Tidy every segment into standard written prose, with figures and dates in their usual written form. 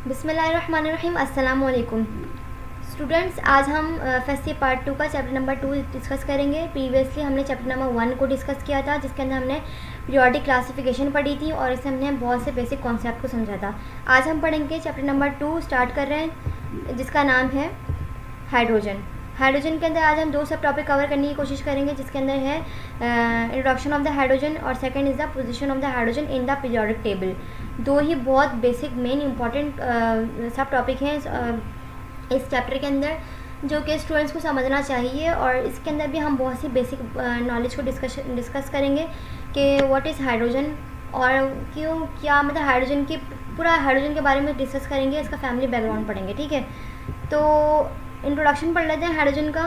बिस्मिल्लाहिर्रहमानिर्रहीम। अस्सलाम वालेकुम स्टूडेंट्स। आज हम फैसी पार्ट 2 का चैप्टर नंबर 2 डिस्कस करेंगे। प्रीवियसली हमने चैप्टर नंबर 1 को डिस्कस किया था, जिसके अंदर हमने पीरियोडिक क्लासिफिकेशन पढ़ी थी और इससे हमने बहुत से बेसिक कॉन्सेप्ट को समझा था। आज हम पढ़ेंगे चैप्टर नंबर 2, स्टार्ट कर रहे हैं, जिसका नाम है हाइड्रोजन। हाइड्रोजन के अंदर आज हम 2 सब टॉपिक कवर करने की कोशिश करेंगे, जिसके अंदर है इंट्रोडक्शन ऑफ द हाइड्रोजन और second is the position of the hydrogen in the periodic table. 2 ही बहुत बेसिक मेन इंपॉर्टेंट सब टॉपिक हैं इस चैप्टर के अंदर, जो कि स्टूडेंट्स को समझना चाहिए। और इसके अंदर भी हम बहुत सी बेसिक नॉलेज को डिस्कस करेंगे कि व्हाट इज़ हाइड्रोजन और क्यों, क्या मतलब हाइड्रोजन की पूरा हाइड्रोजन के बारे में डिस्कस करेंगे, इसका फैमिली बैकग्राउंड पढ़ेंगे। ठीक है, तो इंट्रोडक्शन पढ़ लेते हैं हाइड्रोजन का,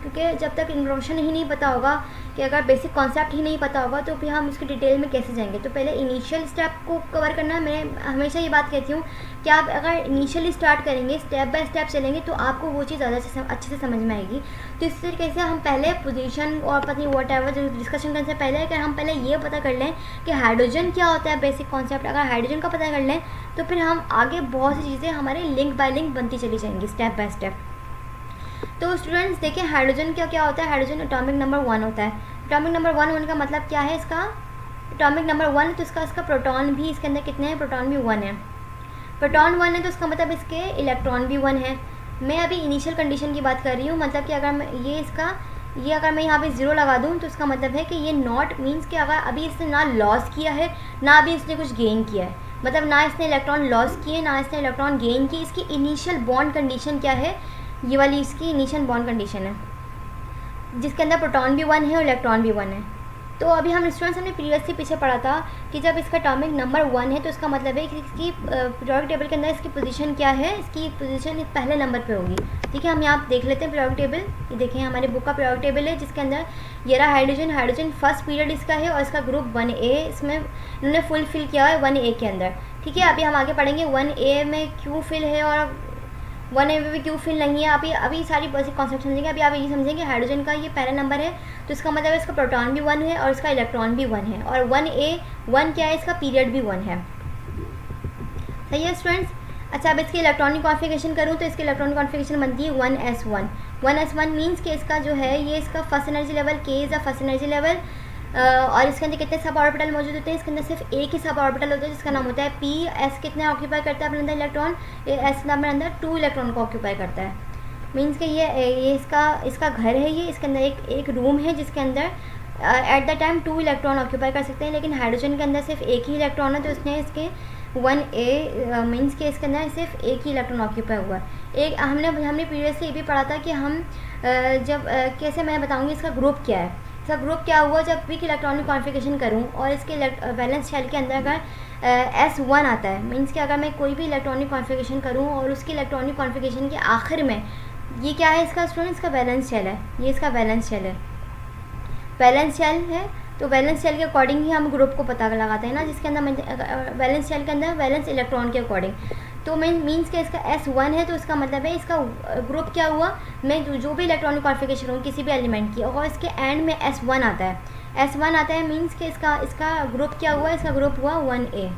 क्योंकि जब तक इंट्रोडक्शन ही नहीं पता होगा, कि अगर बेसिक कॉन्सेप्ट ही नहीं पता होगा तो फिर हम उसकी डिटेल में कैसे जाएंगे। तो पहले इनिशियल स्टेप को कवर करना है। मैं हमेशा ये बात कहती हूँ कि आप अगर इनिशियली स्टार्ट करेंगे, स्टेप बाय स्टेप चलेंगे, तो आपको वो चीज़ ज़्यादा अच्छे से समझ में आएगी। तो इस तरीके से हम पहले पोजीशन और पता नहीं वॉट एवर जो डिस्कशन करने से पहले अगर हम पहले ये पता कर लें कि हाइड्रोजन क्या होता है, बेसिक कॉन्सेप्ट अगर हाइड्रोजन का पता कर लें, तो फिर हम आगे बहुत सी चीज़ें हमारे लिंक बाय लिंक बनती चली जाएंगी स्टेप बाय स्टेप। तो स्टूडेंट्स देखिए, हाइड्रोजन क्या होता है। हाइड्रोजन एटॉमिक नंबर 1 होता है। एटॉमिक नंबर 1 होने का मतलब क्या है, इसका एटॉमिक नंबर 1 तो इसका प्रोटॉन भी इसके अंदर कितने हैं, प्रोटॉन भी 1 है। प्रोटॉन 1 है तो इसका मतलब इसके इलेक्ट्रॉन भी 1 है। मैं अभी इनिशियल कंडीशन की बात कर रही हूँ, मतलब कि अगर मैं ये अगर मैं यहाँ पे 0 लगा दूँ तो इसका मतलब है कि ये नॉट मीन्स कि अगर अभी इसने ना लॉस किया है ना अभी इसने कुछ गेन किया है, मतलब ना इसने इलेक्ट्रॉन लॉस किए ना इसने इलेक्ट्रॉन गेन किए। इसकी इनिशियल बॉन्ड कंडीशन क्या है, ये वाली इसकी इनिशियल बॉन्ड कंडीशन है, जिसके अंदर प्रोटॉन भी 1 है और इलेक्ट्रॉन भी 1 है। तो अभी हम स्टूडेंट्स हमने प्रीवियसली पीछे पढ़ा था कि जब इसका एटॉमिक नंबर 1 है तो इसका मतलब है कि इसकी पीरियोडिक टेबल के अंदर इसकी पोजीशन क्या है, इसकी पोजीशन पहले नंबर पे होगी। ठीक है, हम यहाँ देख लेते हैं पीरियोडिक टेबल। ये देखें, हमारे बुक का पीरियोडिक टेबल है, जिसके अंदर ये रहा हाइड्रोजन फर्स्ट पीरियड इसका है और इसका ग्रुप 1A इसमें इन्होंने फुल फिल किया है 1A के अंदर। ठीक है, अभी हम आगे पढ़ेंगे 1A में क्यों फिल है और 1A में भी क्यों फिल नहीं है। अभी सारी बेसिक कॉन्सेप्ट समझेंगे। अभी आप ये समझेंगे हाइड्रोजन का ये पहला नंबर है तो इसका मतलब इसका प्रोटॉन भी 1 है और इसका इलेक्ट्रॉन भी 1 है, और 1A क्या है, इसका पीरियड भी 1 है। सही है स्टूडेंट्स। अच्छा, अब इसकी इलेक्ट्रॉनिक कॉन्फ़िगरेशन करूँ तो इसकी इलेक्ट्रॉनिक कॉन्फ़िगरेशन बनती है 1s1। 1s1 मीन्स कि इसका जो है ये इसका first energy level, K is the first energy level, और इसके अंदर कितने सब ऑर्बिटल मौजूद होते हैं, इसके अंदर सिर्फ एक ही सब ऑर्बिटल होता है जिसका नाम होता है p। s कितने ऑक्यूपाई करता है अपने अंदर इलेक्ट्रॉन, s अपने अंदर 2 इलेक्ट्रॉन को ऑक्यूपाई करता है। मीन्स कि ये इसका घर है, ये इसके अंदर एक रूम है जिसके अंदर at the time 2 electron occupy कर सकते हैं, लेकिन हाइड्रोजन के अंदर सिर्फ एक ही इलेक्ट्रॉन है, तो इसने इसके 1A मीन्स के इसके अंदर सिर्फ एक ही इलेक्ट्रॉन ऑक्यूपाई हुआ है। एक हमने प्रीवियसली ये भी पढ़ा था कि हम जब कैसे, मैं बताऊँगी इसका ग्रुप क्या है। इसका ग्रुप क्या हुआ, जब वीक इलेक्ट्रॉनिक कॉन्फ़िगरेशन करूँ और इसके वैलेंस शेल के अंदर अगर S1 आता है, मीन्स कि अगर मैं कोई भी इलेक्ट्रॉनिक कॉन्फ़िगरेशन करूँ और उसकी इलेक्ट्रॉनिक कॉन्फ़िगरेशन के आखिर में ये क्या है, इसका स्टूडेंट इसका वैलेंस शेल है, ये इसका वैलेंस शेल है। वैलेंस शेल है तो वैलेंस शेल के अकॉर्डिंग ही हम ग्रुप को पता लगाते हैं ना, जिसके अंदर वैलेंस शेल के अंदर वैलेंस इलेक्ट्रॉन के अकॉर्डिंग। तो मीन्स कि इसका S1 है तो इसका मतलब है इसका ग्रुप क्या हुआ, मैं जो भी इलेक्ट्रॉनिक कॉन्फ़िगरेशन हो किसी भी एलिमेंट की और इसके एंड में S1 आता है, S1 आता है मीन्स कि इसका ग्रुप क्या हुआ, इसका ग्रुप हुआ 1A।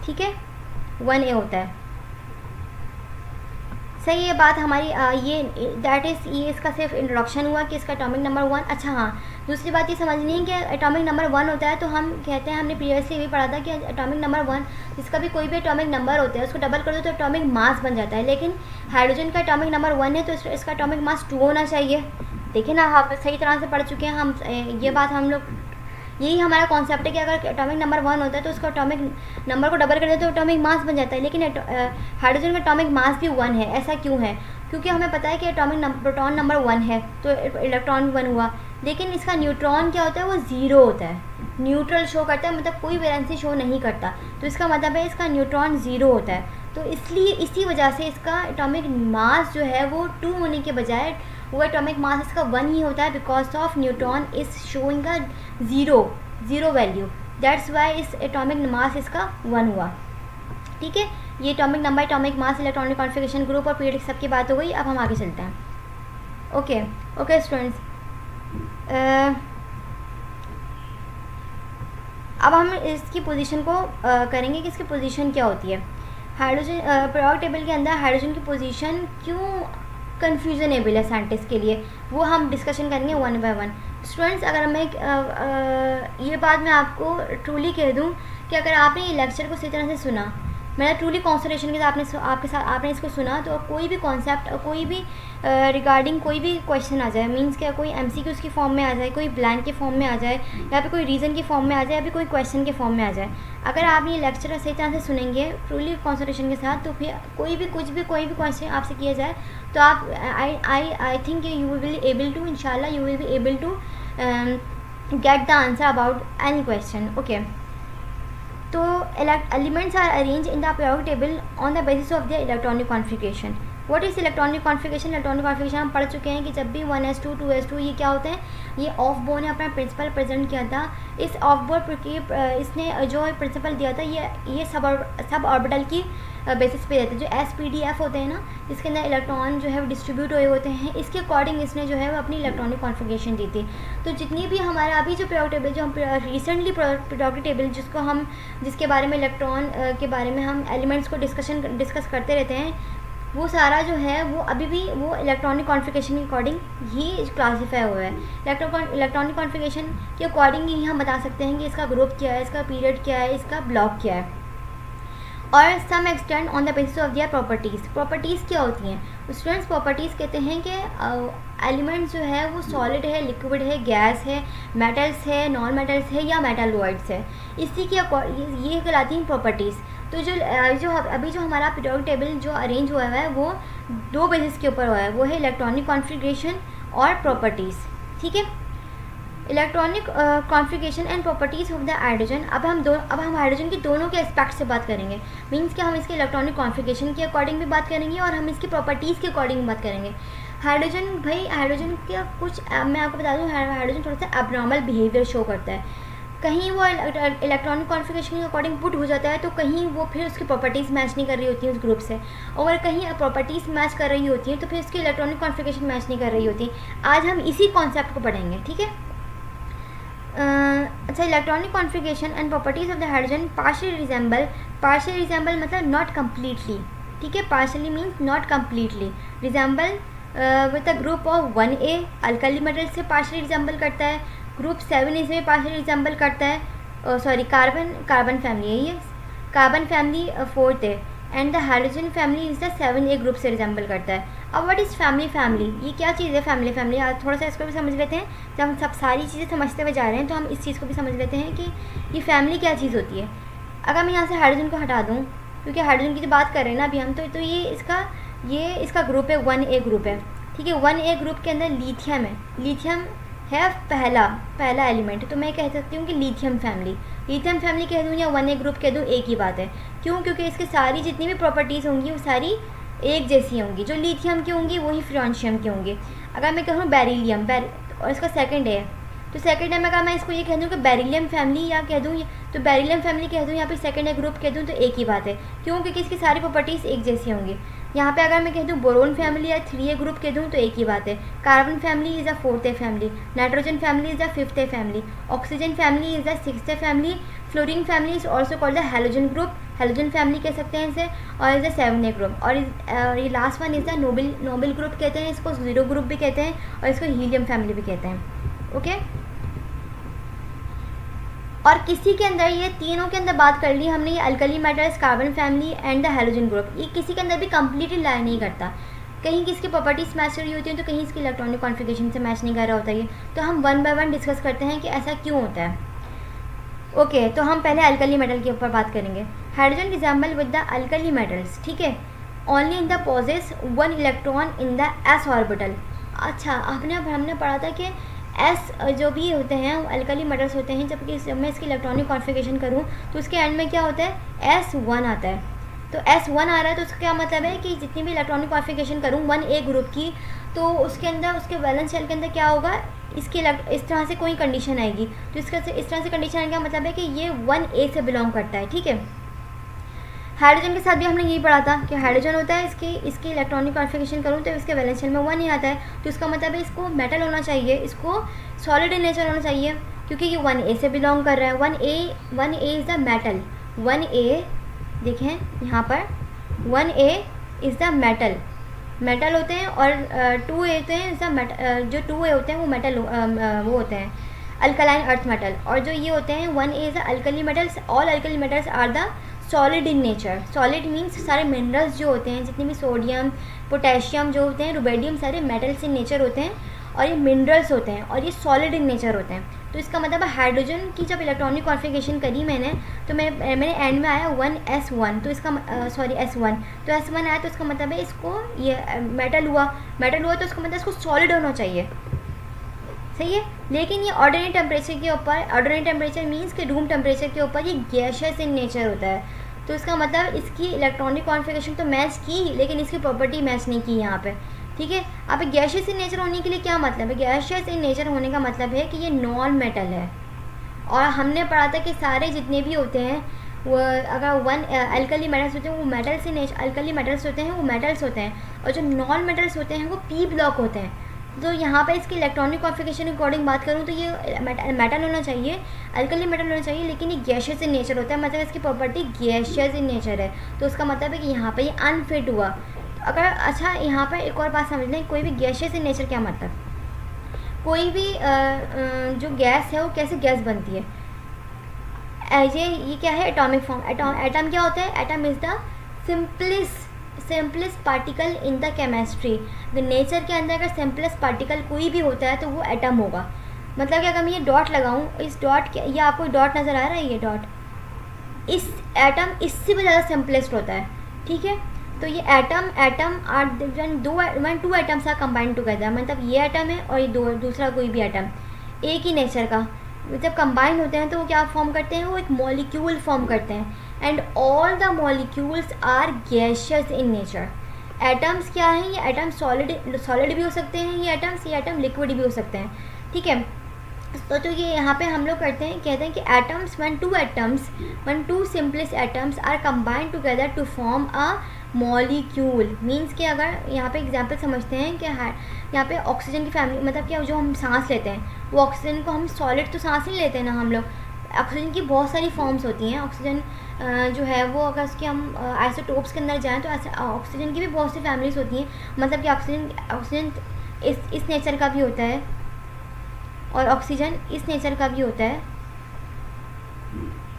ठीक है, 1A होता है। सही, ये बात हमारी ये दैट इज़ ये इसका सिर्फ इंट्रोडक्शन हुआ कि इसका एटॉमिक नंबर 1। अच्छा हाँ, दूसरी बात ये समझनी है कि एटॉमिक नंबर 1 होता है तो हम कहते हैं, हमने प्रीवियसली भी पढ़ा था कि एटॉमिक नंबर 1 जिसका भी कोई भी एटॉमिक नंबर होता है उसको डबल कर दो तो एटॉमिक मास बन जाता है, लेकिन हाइड्रोजन का एटॉमिक नंबर 1 है तो इसका एटॉमिक मास 2 होना चाहिए। देखिए ना, आप सही तरह से पढ़ चुके हैं हम, ये बात हम लोग, यही हमारा कॉन्सेप्ट है कि अगर एटॉमिक नंबर 1 होता है तो उसका एटॉमिक नंबर को डबल कर देते तो एटॉमिक मास बन जाता है, लेकिन हाइड्रोजन का एटॉमिक मास भी 1 है। ऐसा क्यों है, क्योंकि हमें पता है कि प्रोटॉन नंबर 1 है तो इलेक्ट्रॉन 1 हुआ, लेकिन इसका न्यूट्रॉन क्या होता है, वो 0 होता है, न्यूट्रल शो करता है, मतलब कोई वैलेंसी शो नहीं करता, तो इसका मतलब है इसका न्यूट्रॉन 0 होता है। तो इसलिए इसी वजह से इसका एटॉमिक मास जो है वो 2 होने के बजाय वो एटॉमिक मास इसका 1 ही होता है, because of neutron is showing a zero value, that's why इस एटॉमिक मास इसका 1 हुआ। ठीक है, ये atomic number, atomic mass, electronic configuration, group और पीरियड सब की बात हो गई। अब हम आगे चलते हैं। ओके स्टूडेंट्स, अब हम इसकी पोजीशन को करेंगे कि इसकी पोजीशन क्या होती है। हाइड्रोजन पीरियोडिक टेबल के अंदर हाइड्रोजन की पोजीशन क्यों कन्फ्यूजनेबल है साइंटिस्ट के लिए, वो हम डिस्कशन करेंगे वन बाय वन। स्टूडेंट्स, अगर मैं ये बात मैं आपको ट्रूली कह दूँ कि अगर आपने ये लेक्चर को सही तरह से सुना, मैंने ट्रूली कॉन्सनट्रेशन के साथ आपने इसको सुना, तो कोई भी कॉन्सेप्ट, कोई भी रिगार्डिंग कोई भी क्वेश्चन आ जाए, मींस क्या कोई एमसीक्यूज़ की फॉर्म में आ जाए, कोई ब्लैंक के फॉर्म में आ जाए, या फिर कोई रीज़न की फॉर्म में आ जाए, या फिर कोई क्वेश्चन के फॉर्म में आ जाए, अगर आप ये लेक्चर सही तरह से सुनेंगे ट्रूली कॉन्सनट्रेशन के साथ, तो फिर कोई भी क्वेश्चन आपसे किया जाए तो आप I think you will able to, इंशाल्लाह you will be able to get the answer about any question. Okay, तो elements are arranged in the periodic table on the basis of their electronic configuration. What is electronic configuration? Electronic configuration हम पढ़ चुके हैं कि जब भी 1s2 2s2 ये क्या होते हैं, ये ऑफ बोर ने अपना प्रिंसिपल प्रेजेंट किया था। इस ऑफ बोर की इसने जो प्रिंसिपल दिया था ये सब ऑर्बिटल की बेसिस पे रहते हैं, जो SPDF होते हैं ना, इसके अंदर इलेक्ट्रॉन जो है वो डिस्ट्रीब्यूट हुए होते हैं, इसके अकॉर्डिंग इसने जो है वो अपनी इलेक्ट्रॉनिक कॉन्फ़िगरेशन दी थी। तो जितनी भी हमारा अभी जो पीरियोडिक टेबल, जो हम रिसेंटली पीरियोडिक टेबल जिसके बारे में इलेक्ट्रॉन के बारे में हम एलिमेंट्स को डिस्कस करते रहते हैं, वो सारा जो है वो अभी भी वो इलेक्ट्रॉनिक कॉन्फ़िगरेशन के अकॉर्डिंग ही क्लासीफाई हुआ है। इलेक्ट्रॉनिक कॉन्फ़िगरेशन के अकॉर्डिंग ही हम बता सकते हैं कि इसका ग्रुप क्या है, इसका पीरियड क्या है, इसका ब्लॉक क्या है, और some extend on the basis of their properties. Properties क्या होती हैं स्टूडेंट्स? प्रॉपर्टीज़ कहते हैं कि एलिमेंट्स जो है वो सॉलिड है, लिक्विड है, गैस है, मेटल्स है, नॉन मेटल्स है, या मेटालॉइड्स है, इसी की ये कहलाती हैं प्रॉपर्टीज़। तो जो अभी जो हमारा पीरियोडिक टेबल जो अरेंज हुआ है वो दो बेसिस के ऊपर हुआ है, वो है इलेक्ट्रॉनिक कॉन्फ़िगरेशन और प्रॉपर्टीज़। ठीक है, electronic configuration and properties of the hydrogen. अब हम हाइड्रोजन की दोनों के एस्पेक्ट से बात करेंगे, मींस कि हम इसके इलेक्ट्रॉनिक कॉन्फ़िगरेशन के अकॉर्डिंग भी बात करेंगे और हम इसकी प्रॉपर्टीज़ के अकॉर्डिंग भी बात करेंगे। हाइड्रोजन का कुछ मैं आपको बता दूँ, हाइड्रोजन थोड़ा सा एब्नॉर्मल बिहेवियर शो करता है। कहीं वो इलेक्ट्रॉनिक कॉन्फ़िगरेशन के अकॉर्डिंग पुट हो जाता है, तो कहीं वो फिर उसकी प्रॉपर्टीज़ मैच नहीं कर रही होती हैं उस ग्रुप से, और कहीं प्रॉपर्टीज़ मैच कर रही होती हैं तो फिर उसकी इलेक्ट्रॉनिक कॉन्फ़िगरेशन मैच नहीं कर रही होती। आज हम इसी कॉन्सेप्ट को पढ़ेंगे। ठीक है, अच्छा, electronic configuration and properties of the hydrogen partially resemble मतलब नॉट कम्प्लीटली। ठीक है, partially means not completely resemble with a group of 1A alkali metal से पार्शियली रिजेंबल करता है, ग्रुप 7A से पार्शियली रिजेंबल करता है, सॉरी कार्बन फैमिली है, ये कार्बन फैमिली 4th है, and the hydrogen family is the 7A group से रिजेंबल करता है। अब व्हाट इज़ फैमिली, ये क्या चीज़ है फैमिली? आज थोड़ा सा इसको भी समझ लेते हैं। जब हम सब सारी चीज़ें समझते हुए जा रहे हैं तो हम इस चीज़ को भी समझ लेते हैं कि ये फैमिली क्या चीज़ होती है। अगर मैं यहाँ से हाइड्रोजन को हटा दूँ, क्योंकि हाइड्रोजन की जो बात कर रहे हैं ना अभी हम, तो ये इसका ग्रुप है, 1A ग्रुप है। ठीक है, 1A ग्रुप के अंदर लिथियम है, लिथियम है पहला एलिमेंट, तो मैं कह सकती हूँ कि लिथियम फैमिली कह दूँ या 1A ग्रुप कह दूँ, एक ही बात है। क्यों? क्योंकि इसके सारी जितनी भी प्रॉपर्टीज़ होंगी वो सारी एक जैसी होंगी। जो लिथियम की होंगी वही फ्रांशियम की होंगी। अगर मैं कहूँ बेरिलियम और इसका सेकंड है, तो सेकंड है में अगर मैं इसको ये कह दूँ कि बेरिलियम फैमिली या कह दूँ, तो बेरिलियम फैमिली कह दूँ या फिर सेकंड है ग्रुप कह दूँ, तो एक ही बात है। क्यों? क्योंकि इसकी सारी प्रॉपर्टीज़ एक जैसी होंगी। यहाँ पे अगर मैं कह दूँ बोरोन फैमिली या 3A ग्रुप कह दूँ, तो एक ही बात है। Carbon family is the 4th family, nitrogen family is the 5th family, oxygen family is the 6th family, fluorine family is also called the halogen group, halogen family कह सकते हैं इसे, और इज़ द 7A ग्रुप, और ये last one is the noble group कहते हैं, इसको जीरो ग्रुप भी कहते हैं, और इसको हीलियम फैमिली भी कहते हैं। ओके, और किसी के अंदर ये तीनों के अंदर बात कर ली हमने, ये alkali metals, carbon family and the halogen group, ये किसी के अंदर भी कम्प्लीटली लाई नहीं करता। कहीं किसकी प्रॉपर्टीज मैच कर रही होती हैं तो कहीं इसकी इलेक्ट्रॉनिक कॉन्फ़िगरेशन से मैच नहीं कर रहा होता है। तो हम वन बाय वन डिस्कस करते हैं कि ऐसा क्यों होता है। ओके, तो हम पहले अल्कली मेटल के ऊपर बात करेंगे। Hydrogen resembles with the alkali metals. ठीक है, only in the possess 1 electron in the s orbital. अच्छा, हमने पढ़ा था कि एस जो भी होते हैं अल्कली मेटल्स होते हैं, जबकि जब मैं इसकी इलेक्ट्रॉनिक कॉन्फ़िगरेशन करूँ तो उसके एंड में क्या होता है, S1 आता है। तो S1 आ रहा है तो उसका क्या मतलब है कि जितनी भी इलेक्ट्रॉनिक कॉन्फ़िगरेशन करूँ 1A ग्रुप की, तो उसके अंदर उसके वैलेंस शेल के अंदर क्या होगा, इसकी इस तरह से कोई कंडीशन आएगी। तो इसका इस तरह से कंडीशन आने का मतलब है कि ये 1A से बिलोंग करता है। ठीक है, हाइड्रोजन के साथ भी हमने यही पढ़ा था कि हाइड्रोजन होता है, इसकी इलेक्ट्रॉनिक कॉन्फ़िगरेशन करूँ तो इसके वैलेंस शेल में 1 ही आता है। तो इसका मतलब है इसको मेटल होना चाहिए, इसको सॉलिड इन नेचर होना चाहिए, क्योंकि ये 1A से बिलोंग कर रहा है। 1A is the metal. 1A देखें यहाँ पर 1A इज़ द मेटल होते हैं, और 2A होते हैं जो 2A होते हैं वो मेटल वो होते हैं अल्कलाइन अर्थ मेटल। और जो ये होते हैं 1A is the alkali metals. All alkali metals are the solid in nature. Solid means सारे मिनरल्स जो होते हैं, जितने भी सोडियम पोटेशियम जो होते हैं, रुबेडियम, सारे मेटल्स इन नेचर होते हैं और ये मिनरल्स होते हैं और ये सॉलिड इन नेचर होते हैं। तो इसका मतलब हाइड्रोजन की जब इलेक्ट्रॉनिक कॉन्फ़िगरेशन करी मैंने, तो मैंने एंड में आया 1s1, तो इसका S1, तो S1 आया, तो इसका मतलब है इसको ये मेटल हुआ, तो इसका मतलब इसको सॉलिड होना चाहिए, सही है। लेकिन ये ऑर्डिनरी टेम्परेचर के ऊपर, ऑर्डिनरी टेम्परेचर मीन्स कि रूम टेम्परेचर के ऊपर ये गैशियस इन नेचर होता है। तो इसका मतलब इसकी इलेक्ट्रॉनिक कॉन्फ़िगरेशन तो मैच की, लेकिन इसकी प्रॉपर्टी मैच नहीं की यहाँ पे, ठीक है। अब गैशियस इन नेचर होने के लिए क्या मतलब है? गैशियस इन नेचर होने का मतलब है कि ये नॉन मेटल है। और हमने पढ़ा था कि सारे जितने भी होते हैं वो अगर अल्कली मेटल्स होते हैं वो मेटल्स इन अल्कली मेटल्स होते हैं वो मेटल्स होते हैं, और जो नॉन मेटल्स होते हैं वो पी ब्लॉक होते हैं। तो यहाँ पर इसकी इलेक्ट्रॉनिक कॉन्फ़िगरेशन के अकॉर्डिंग बात करूँ तो ये मेटल होना चाहिए, अल्कली मेटल होना चाहिए, लेकिन ये गैशियस इन नेचर होता है, मतलब इसकी प्रॉपर्टी गैशियस इन नेचर है। तो उसका मतलब है कि यहाँ पर ये अनफिट हुआ। अगर अच्छा यहाँ पर एक और बात समझ लें, कोई भी गैशियस इन नेचर क्या मतलब, कोई भी जो गैस है वो कैसे गैस बनती है? ये क्या है? Atomic form. एटम क्या होता है? Atom is the simplest particle in the chemistry. Nature के अंदर अगर सिंपलेस्ट पार्टिकल कोई भी होता है तो वो एटम होगा। मतलब कि अगर मैं ये डॉट लगाऊँ, इस डॉट के, ये आपको डॉट नज़र आ रहा है, ये डॉट, इस एटम इससे भी ज़्यादा सिंपलेस्ट होता है, ठीक है। तो ये atom are when two atoms are combined together, मतलब ये एटम है और ये दूसरा कोई भी एटम एक ही नेचर का, जब कंबाइन होते हैं तो वो क्या फॉर्म करते हैं? वो एक मॉलिक्यूल फॉर्म करते हैं। And all the molecules are gaseous in nature. Atoms क्या हैं? ये एटम सॉलिड भी हो सकते हैं, ये एटम लिक्विड भी हो सकते हैं, ठीक है। तो ये यहाँ पे हम लोग कहते हैं कि atoms when two simplest atoms are combined together to form a molecule, means कि अगर यहाँ पे एग्जांपल समझते हैं कि यहाँ पे ऑक्सीजन की फैमिली, मतलब क्या, जो हम सांस लेते हैं वो ऑक्सीजन को हम सॉलिड तो सांस नहीं लेते ना हम लोग। ऑक्सीजन की बहुत सारी फॉर्म्स होती हैं। ऑक्सीजन जो है वो अगर उसके हम आइसोटोप्स के अंदर जाएँ तो ऑक्सीजन की भी बहुत सी फैमिलीज होती हैं। मतलब कि ऑक्सीजन इस नेचर का भी होता है और ऑक्सीजन इस नेचर का भी होता है।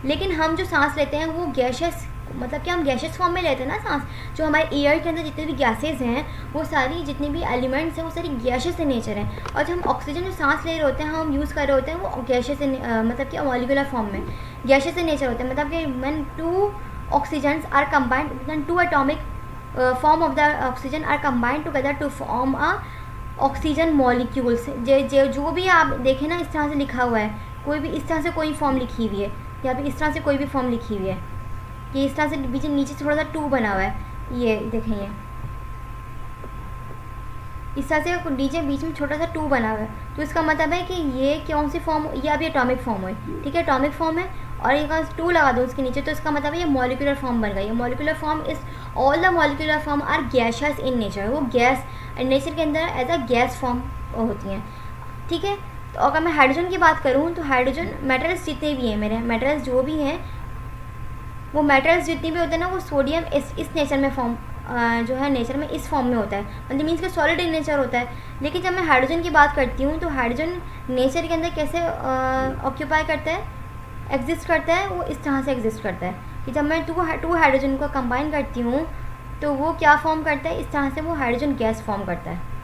लेकिन हम जो सांस लेते हैं वो गैशियस, मतलब कि हम गैशियस फॉर्म में लेते हैं ना सांस। जो हमारे एयर के अंदर जितने भी गैसेज हैं वो सारी, जितनी भी एलिमेंट्स हैं वो सारी गैशियस इन नेचर हैं। और जब हम ऑक्सीजन जो सांस ले रहे होते हैं, हम यूज़ कर रहे होते हैं, वो गैशियस मतलब कि मॉलिक्यूलर फॉर्म में गैशियस इन नेचर होते हैं। मतलब कि when two oxygens are combined, when two atomic form of the oxygen are combined together to form a oxygen molecules. जो भी आप देखें ना, इस तरह से लिखा हुआ है, कोई भी इस तरह से कोई फॉर्म लिखी हुई है, या फिर इस तरह से कोई भी फॉर्म लिखी हुई है, ये इस तरह से नीचे थोड़ा सा 2 बना हुआ है, ये देखें, ये इस तरह से नीचे बीच में छोटा सा 2 बना हुआ है। तो इसका मतलब है कि ये कौन सी फॉर्म, ये अभी एटॉमिक फॉर्म है, ठीक है, एटॉमिक फॉर्म है, और ये 2 लगा दो उसके नीचे, तो इसका मतलब है ये मॉलिक्यूलर फॉर्म बन गई है। Molecular form is all the molecular form are gaseous in nature. वो गैस नेचर के अंदर एज अ गैस फॉर्म होती हैं, ठीक है। तो अगर मैं हाइड्रोजन की बात करूँ तो हाइड्रोजन मेटल्स जितने भी हैं, मेरे मेटल्स जो भी हैं, वो मेटल्स जितने भी होते हैं ना, वो सोडियम इस नेचर में फॉर्म जो है नेचर में इस फॉर्म में होता है, मतलब मीन्स कि सॉलिड इन नेचर होता है। लेकिन जब मैं हाइड्रोजन की बात करती हूँ तो हाइड्रोजन नेचर के अंदर कैसे ऑक्यूपाई करता है, एग्जिस्ट करता है, वो इस तरह से एग्जिस्ट करता है कि जब मैं टू हाइड्रोजन को कंबाइन करती हूँ तो वो क्या फॉर्म करता है, इस तरह से वो हाइड्रोजन गैस फॉर्म करता है।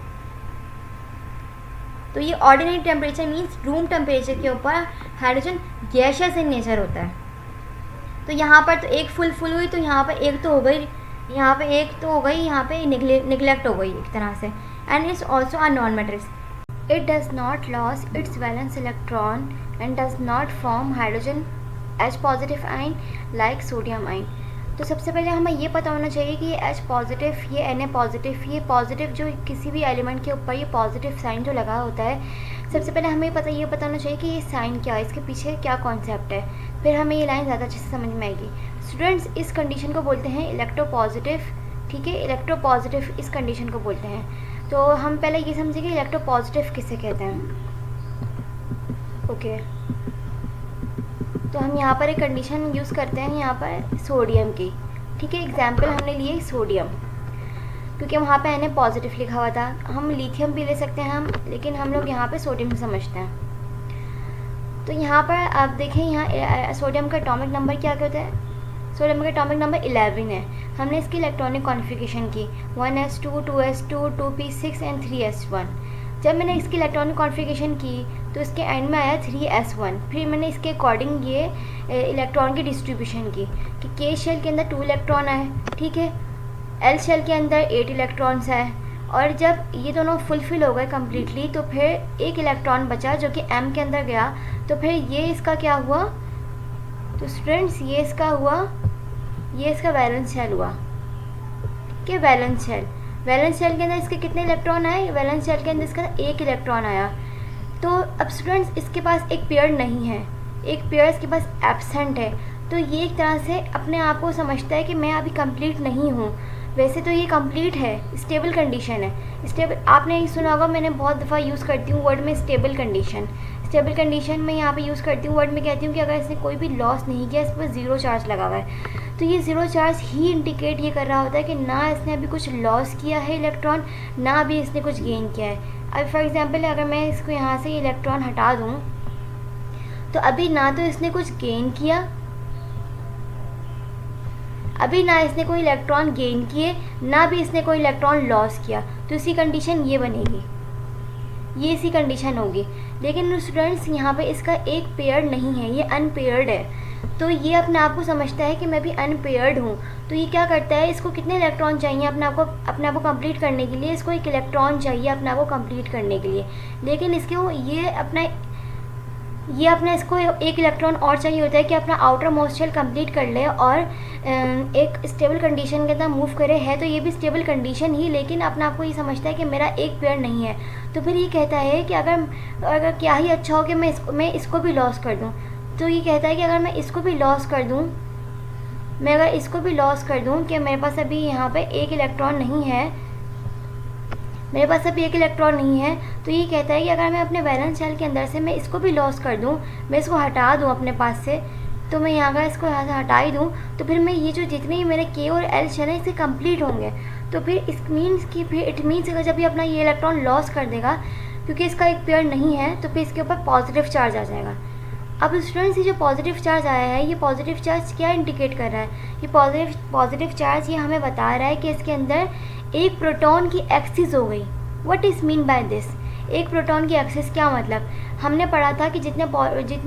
तो ये ordinary temperature means room temperature के ऊपर हाइड्रोजन गैशियस इन नेचर होता है। तो यहाँ पर तो एक फुल हुई, तो यहाँ पर एक तो हो गई, यहाँ पे एक तो हो गई, यहाँ पे निगलेक्ट हो गई एक तरह से। And it's also a non metals. It does not loss it's valence electron and does not form hydrogen H positive ion like sodium आइन। तो सबसे पहले हमें ये पता होना चाहिए कि ये H पॉजिटिव, ये Na पॉजिटिव, ये पॉजिटिव जो किसी भी एलिमेंट के ऊपर ये पॉजिटिव साइन जो लगा होता है, सबसे पहले हमें ये पता होना चाहिए कि ये साइन क्या है, इसके पीछे क्या कॉन्सेप्ट है, फिर हमें ये लाइन ज़्यादा अच्छे से समझ में आएगी। स्टूडेंट्स, इस कंडीशन को बोलते हैं इलेक्ट्रोपॉजिटिव, ठीक है, इलेक्ट्रोपॉजिटिव इस कंडीशन को बोलते हैं। तो हम पहले ये समझेंगे इलेक्ट्रोपॉजिटिव किसे कहते हैं। ओके तो हम यहाँ पर एक कंडीशन यूज़ करते हैं यहाँ पर सोडियम की, ठीक है। एग्जाम्पल हमने लिए सोडियम, क्योंकि वहाँ पे Na पॉजिटिव लिखा हुआ था। हम लिथियम भी ले सकते हैं हम, लेकिन हम लोग यहाँ पे सोडियम समझते हैं। तो यहाँ पर आप देखें, यहाँ सोडियम का एटॉमिक नंबर क्या होता है? सोडियम का एटॉमिक नंबर 11 है। हमने इसकी इलेक्ट्रॉनिक कॉन्फ़िगरेशन की 1s2, 2s2, 2p6 and 3s1। जब मैंने इसकी इलेक्ट्रॉनिक कॉन्फ़िगरेशन की तो इसके एंड में आया 3s1। फिर मैंने इसके अकॉर्डिंग ये इलेक्ट्रॉन की डिस्ट्रीब्यूशन की कि K शेल के अंदर 2 इलेक्ट्रॉन आए, ठीक है। L शेल के अंदर 8 इलेक्ट्रॉन्स आए, और जब ये दोनों फुलफ़िल हो गए कम्प्लीटली तो फिर एक इलेक्ट्रॉन बचा जो कि M के अंदर गया। तो फिर ये इसका क्या हुआ? तो स्टूडेंट्स ये इसका हुआ, ये इसका वैलेंस शेल हुआ, कि वैलेंस शेल के अंदर इसके कितने इलेक्ट्रॉन आए? वैलेंस शेल के अंदर इसका 1 इलेक्ट्रॉन आया। तो अब स्टूडेंट्स इसके पास एक पेयर नहीं है, एक पेयर इसके पास एब्सेंट है। तो ये एक तरह से अपने आप को समझता है कि मैं अभी कंप्लीट नहीं हूँ। वैसे तो ये कंप्लीट है, स्टेबल कंडीशन है। स्टेबल आपने सुना होगा, मैंने बहुत दफ़ा यूज़ करती हूँ वर्ड में स्टेबल कंडीशन। स्टेबल कंडीशन में यहाँ पे यूज़ करती हूँ वर्ड में, कहती हूँ कि अगर इसने कोई भी लॉस नहीं किया, इस पर 0 चार्ज लगा हुआ है, तो ये 0 चार्ज ही इंडिकेट ये कर रहा होता है कि ना इसने अभी कुछ लॉस किया है इलेक्ट्रॉन, ना अभी इसने कुछ गेन किया है। अब फॉर एग्जांपल अगर मैं इसको यहाँ से इलेक्ट्रॉन हटा दूँ तो अभी ना तो इसने कुछ गेन किया, अभी ना इसने कोई इलेक्ट्रॉन गेन किए, ना भी इसने कोई इलेक्ट्रॉन लॉस किया। तो इसी कंडीशन ये बनेगी, ये इसी कंडीशन होगी। लेकिन स्टूडेंट्स यहाँ पे इसका एक पेयर नहीं है, ये अनपेयर्ड है। तो ये अपने आप को समझता है कि मैं भी अनपेयर्ड हूँ। तो ये क्या करता है, इसको कितने इलेक्ट्रॉन चाहिए अपने आप को कंप्लीट करने के लिए? इसको एक इलेक्ट्रॉन चाहिए अपने आप को कंप्लीट करने के लिए। लेकिन इसको ये अपना इसको एक इलेक्ट्रॉन और चाहिए होता है कि अपना आउटर मोस्ट शेल कंप्लीट कर ले और एक स्टेबल कंडीशन के अंदर मूव करे। है तो ये भी स्टेबल कंडीशन ही, लेकिन अपना आपको ये समझता है कि मेरा एक पेयर नहीं है। तो फिर ये कहता है कि अगर क्या ही अच्छा हो कि मैं इसको भी लॉस कर दूं। तो ये कहता है कि अगर मैं इसको भी लॉस कर दूं, कि मेरे पास अभी यहाँ पे एक इलेक्ट्रॉन नहीं है, तो ये कहता है कि अगर मैं अपने वैलेंस शेल के अंदर से मैं इसको भी लॉस कर दूं, मैं इसको हटा दूं अपने पास से, तो मैं यहाँ का इसको यहाँ से हटा ही दूँ, तो फिर मैं ये जो जितने ही मेरे K और L शेल हैं इससे कंप्लीट होंगे। तो फिर इट मीन्स अगर जब ये अपना ये इलेक्ट्रॉन लॉस कर देगा, क्योंकि इसका एक पेयर नहीं है, तो फिर इसके ऊपर पॉजिटिव चार्ज आ जाएगा। अब स्टूडेंट्स ये जो पॉजिटिव चार्ज आया है, ये पॉजिटिव चार्ज क्या इंडिकेट कर रहा है? ये पॉजिटिव चार्ज ये हमें बता रहा है कि इसके अंदर एक प्रोटॉन की एक्सिस हो गई। What is mean by this? एक प्रोटॉन की एक्सिस क्या मतलब? हमने पढ़ा था कि जितने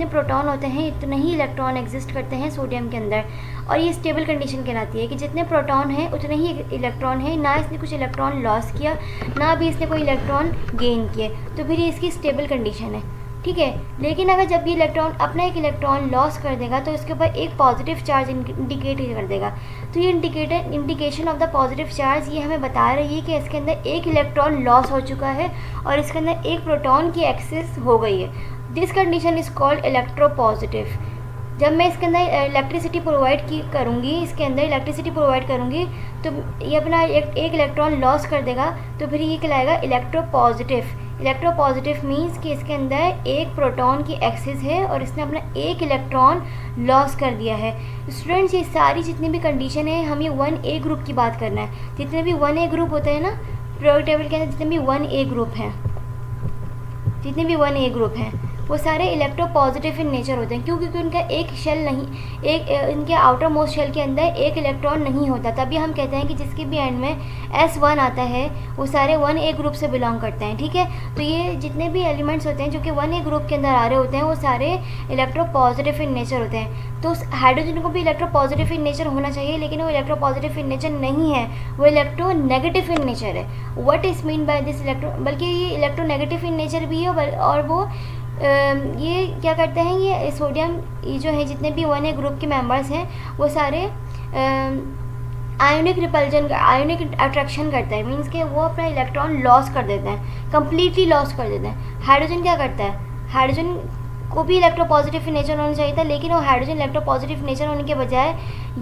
प्रोटॉन होते हैं इतने ही इलेक्ट्रॉन एग्जिस्ट करते हैं सोडियम के अंदर, और ये स्टेबल कंडीशन कहलाती है कि जितने प्रोटॉन हैं उतने ही इलेक्ट्रॉन हैं, ना इसने कुछ इलेक्ट्रॉन लॉस किया, ना भी इसने कोई इलेक्ट्रॉन गेन किए। तो फिर ये इसकी स्टेबल कंडीशन है, ठीक है। लेकिन अगर जब ये इलेक्ट्रॉन अपना एक इलेक्ट्रॉन लॉस कर देगा तो इसके ऊपर एक पॉजिटिव चार्ज इंडिकेट कर देगा। तो ये indication of the positive charge ये हमें बता रही है कि इसके अंदर एक इलेक्ट्रॉन लॉस हो चुका है और इसके अंदर एक प्रोटॉन की एक्सेस हो गई है। This condition is called electropositive. जब मैं इसके अंदर इलेक्ट्रिसिटी प्रोवाइड करूँगी तो ये अपना एक इलेक्ट्रॉन लॉस कर देगा, तो फिर ये कहलाएगा इलेक्ट्रोपॉजिटिव। इलेक्ट्रोपॉजिटिव मीन्स कि इसके अंदर एक प्रोटॉन की एक्सिस है और इसने अपना एक इलेक्ट्रॉन लॉस कर दिया है। स्टूडेंट्स ये सारी जितनी भी कंडीशन है, हम ये 1A ग्रुप की बात करना है। जितने भी 1A ग्रुप होते हैं ना पीरियोडिक टेबल के अंदर, जितने भी 1A ग्रुप हैं वो सारे इलेक्ट्रोपॉजिटिव इन नेचर होते हैं। क्योंकि उनका एक शेल नहीं, इनके आउटर मोस्ट शेल के अंदर एक इलेक्ट्रॉन नहीं होता। तभी हम कहते हैं कि जिसके भी एंड में S1 आता है वो सारे 1A ग्रुप से बिलोंग करते हैं, ठीक है। तो ये जितने भी एलिमेंट्स होते हैं जो कि 1A ग्रुप के अंदर आ रहे होते हैं वो सारे इलेक्ट्रोपॉजिटिव इन नेचर होते हैं। तो हाइड्रोजन को भी इलेक्ट्रोपॉजिटिव इन नेचर होना चाहिए, लेकिन वो इलेक्ट्रोपॉजिटिव इन नेचर नहीं है, वो इलेक्ट्रोनेगेटिव इन नेचर है। What is mean by this बल्कि ये इलेक्ट्रोनेगेटिव इन नेचर भी है, और वो ये क्या करते हैं, ये सोडियम ये जो है जितने भी 1A ग्रुप के मेंबर्स हैं वो सारे आयोनिक अट्रैक्शन करते हैं। मीन्स कि वो अपना इलेक्ट्रॉन लॉस कर देते हैं, कम्प्लीटली लॉस कर देते हैं। हाइड्रोजन क्या करता है? हाइड्रोजन को भी इलेक्ट्रोपॉजिटिव नेचर होना चाहिए था, लेकिन वो हाइड्रोजन इलेक्ट्रोपॉजिटिव नेचर होने के बजाय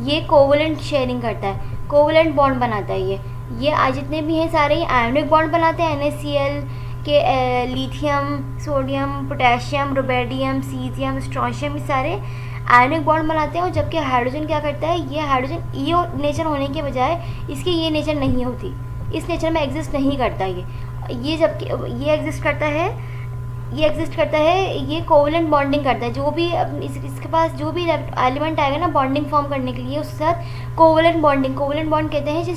ये कोवलेंट शेयरिंग करता है, कोवलेंट बॉन्ड बनाता है। ये जितने भी हैं सारे ये आयोनिक बॉन्ड बनाते हैं। NaCl के lithium, sodium, potassium, rubidium, caesium, strontium, ये सारे आयनिक बॉन्ड बनाते हैं, और जबकि हाइड्रोजन क्या करता है, ये हाइड्रोजन ई नेचर होने के बजाय इसकी ये नेचर नहीं होती, इस नेचर में एग्जिस्ट नहीं करता ये जबकि ये एग्जिस्ट करता है, ये कोवलेंट बॉन्डिंग करता है। जो भी इसके पास जो भी एलिमेंट आएगा ना बॉन्डिंग फॉर्म करने के लिए, उसके साथ कोवलेंट बॉन्ड कहते हैं जिस